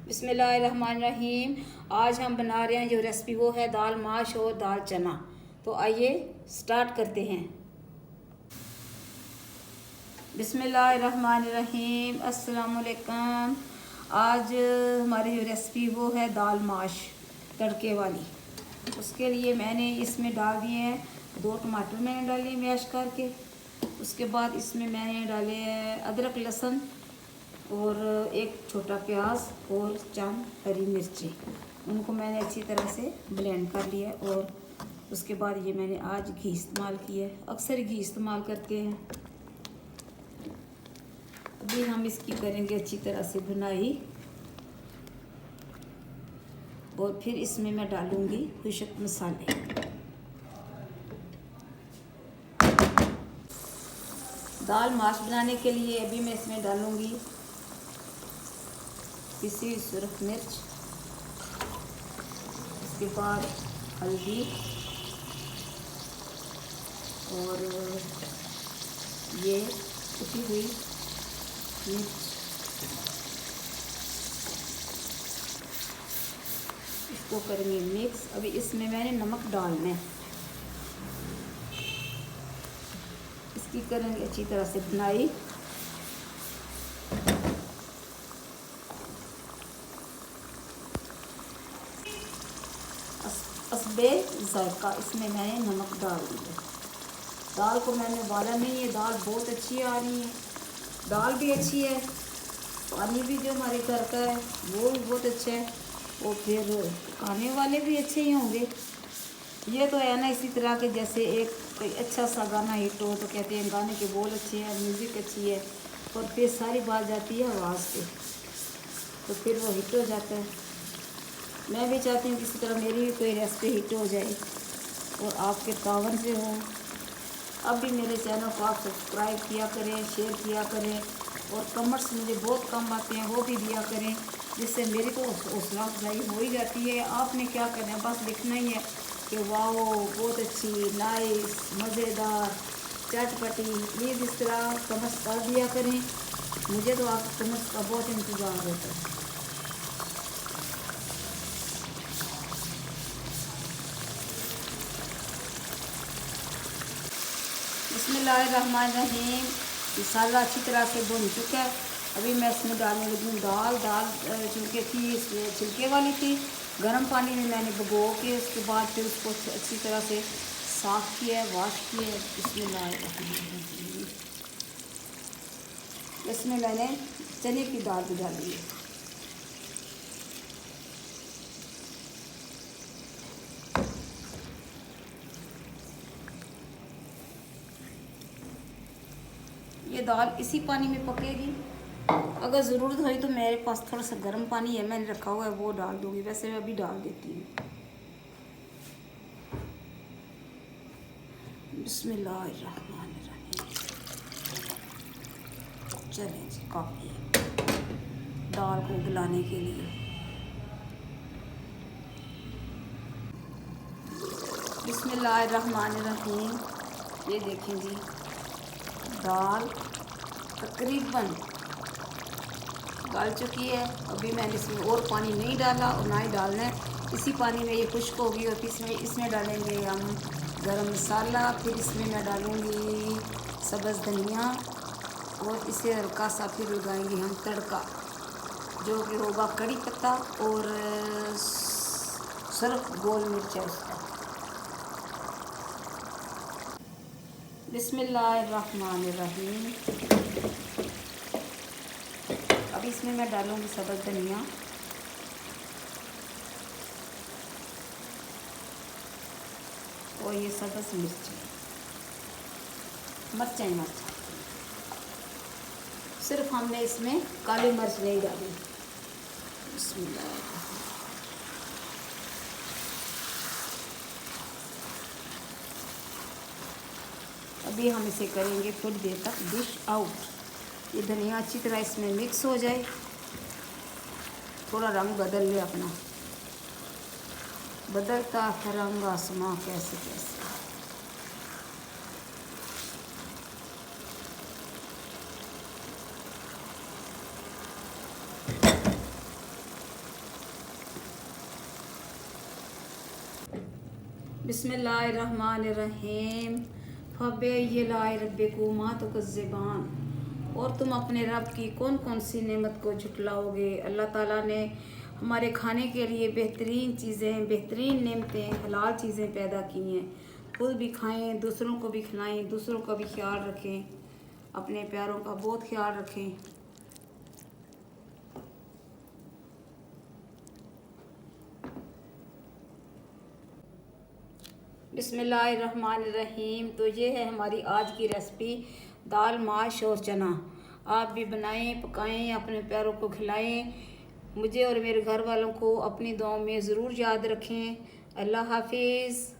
बिस्मिल्लाहिर्रहमानिर्रहीम। आज हम बना रहे हैं जो रेसिपी वो है दाल माश और दाल चना। तो आइए स्टार्ट करते हैं। बिस्मिल्लाहिर्रहमानिर्रहीम। अस्सलाम वालेकुम। आज हमारी जो रेसिपी वो है दाल माश तड़के वाली। उसके लिए मैंने इसमें डाल दिए हैं 2 टमाटर मैंने डाले मैश करके। उसके बाद इसमें मैंने डाले हैं अदरक लहसुन और 1 छोटा प्याज और चंद हरी मिर्ची। उनको मैंने अच्छी तरह से ब्लेंड कर लिया और उसके बाद ये मैंने आज घी इस्तेमाल किया है। अक्सर घी इस्तेमाल करते हैं। अभी हम इसकी करेंगे अच्छी तरह से भुनाई और फिर इसमें मैं डालूंगी खुशक मसाले। दाल माश बनाने के लिए अभी मैं इसमें डालूंगी पिसी हुई सुरख मिर्च, इसके बाद हल्दी और ये कुटी हुई मिर्च। इसको करेंगे मिक्स। अभी इसमें मैंने नमक डालना है। इसकी करेंगे अच्छी तरह से भुनाई। असबे जायका इसमें मैंने नमक डाल दिया। दाल को मैंने उबाला नहीं है। दाल बहुत अच्छी आ रही है। दाल भी अच्छी है, पानी भी जो हमारे घर का है वो भी बहुत अच्छा है और फिर खाने वाले भी अच्छे ही होंगे। ये तो है ना, इसी तरह के जैसे एक कोई अच्छा सा गाना हिट हो तो कहते हैं गाने के बोल अच्छे हैं, म्यूज़िक अच्छी है और फिर सारी बात जाती है आवाज़ पे, तो फिर वो हिट हो जाता है। मैं भी चाहती हूँ किसी तरह मेरी भी कोई रेसिपी हिट हो जाए और आपके तावन से हो। अब भी मेरे चैनल को आप सब्सक्राइब किया करें, शेयर किया करें और कमेंट्स मुझे बहुत कम आते हैं वो भी दिया करें, जिससे मेरी तो हौसला अफजाई हो ही जाती है। आपने क्या करना है, बस लिखना ही है कि वाह बहुत अच्छी, नाइस, मज़ेदार, चटपटी। प्लीज़ इस तरह कमेंट्स कर दिया करें। मुझे तो आपके कमेंट्स का बहुत इंतज़ार होता है। बिस्मिल्लाहिर्रहमानिर्रहीम। मसाला अच्छी तरह से भुन चुका है। अभी मैं इसमें डालने लगी हूँ दाल। छिलके थी, इसमें छिलके वाली थी। गर्म पानी में मैंने भिगो के उसके बाद फिर उसको अच्छी तरह से साफ़ किया है, वॉश किया है। इसमें मैंने चने की दाल भी डाली है। ये दाल इसी पानी में पकेगी। अगर ज़रूरत हुई तो मेरे पास थोड़ा सा गर्म पानी है, मैंने रखा हुआ है, वो डाल दूँगी। वैसे मैं अभी डाल देती हूँ। बिस्मिल्लाहिर्रहमानिर्रहीम। चलें जी, काफ़ी है दाल को गलाने के लिए। बिस्मिल्लाहिर्रहमानिर्रहीम। ये देखें जी, दाल तकरीबन गल चुकी है। अभी मैंने इसमें और पानी नहीं डाला और ना ही डालना है। इसी पानी में ये खुश्क होगी और इसमें डालेंगे हम गरम मसाला। फिर इसमें मैं डालूँगी सब्ज़ धनिया और इसे हल्का सा फिर लगाएंगे हम तड़का, जो कि होगा कड़ी पत्ता और सर्फ गोल मिर्च है उसका। बिस्मिल्लाहिर्रहमानिर्रहीम। अब इसमें मैं डालूँगी सब्ज़ धनिया और ये सब्ज़ मिर्च। सिर्फ हमने इसमें काली मिर्च नहीं डाली। बिस्मिल्लाह। अभी हम इसे करेंगे थोड़ी देर तक डिश आउट। ये धनिया अच्छी तरह इसमें मिक्स हो जाए, थोड़ा रंग बदल ले अपना। बदलता है रंग आसमां कैसे कैसे। बिस्मिल्लाहिर्रहमानिर्रहीम फ़बिअय्यि रब्बिकुमा तुकज़्ज़िबान। और तुम अपने रब की कौन कौन सी नेमत को झुटलाओगे। अल्लाह ताला ने हमारे खाने के लिए बेहतरीन चीज़ें, बेहतरीन नेमतें, हलाल चीज़ें पैदा की हैं। खुद भी खाएं, दूसरों को भी खिलाएं, दूसरों का भी ख्याल रखें, अपने प्यारों का बहुत ख्याल रखें। बिस्मिल्लाहिर्रहमानिर्रहीम। तो ये है हमारी आज की रेसिपी, दाल माश और चना। आप भी बनाएं, पकाएं, अपने प्यारों को खिलाएं। मुझे और मेरे घर वालों को अपनी दुआओं में ज़रूर याद रखें। अल्लाह हाफिज़।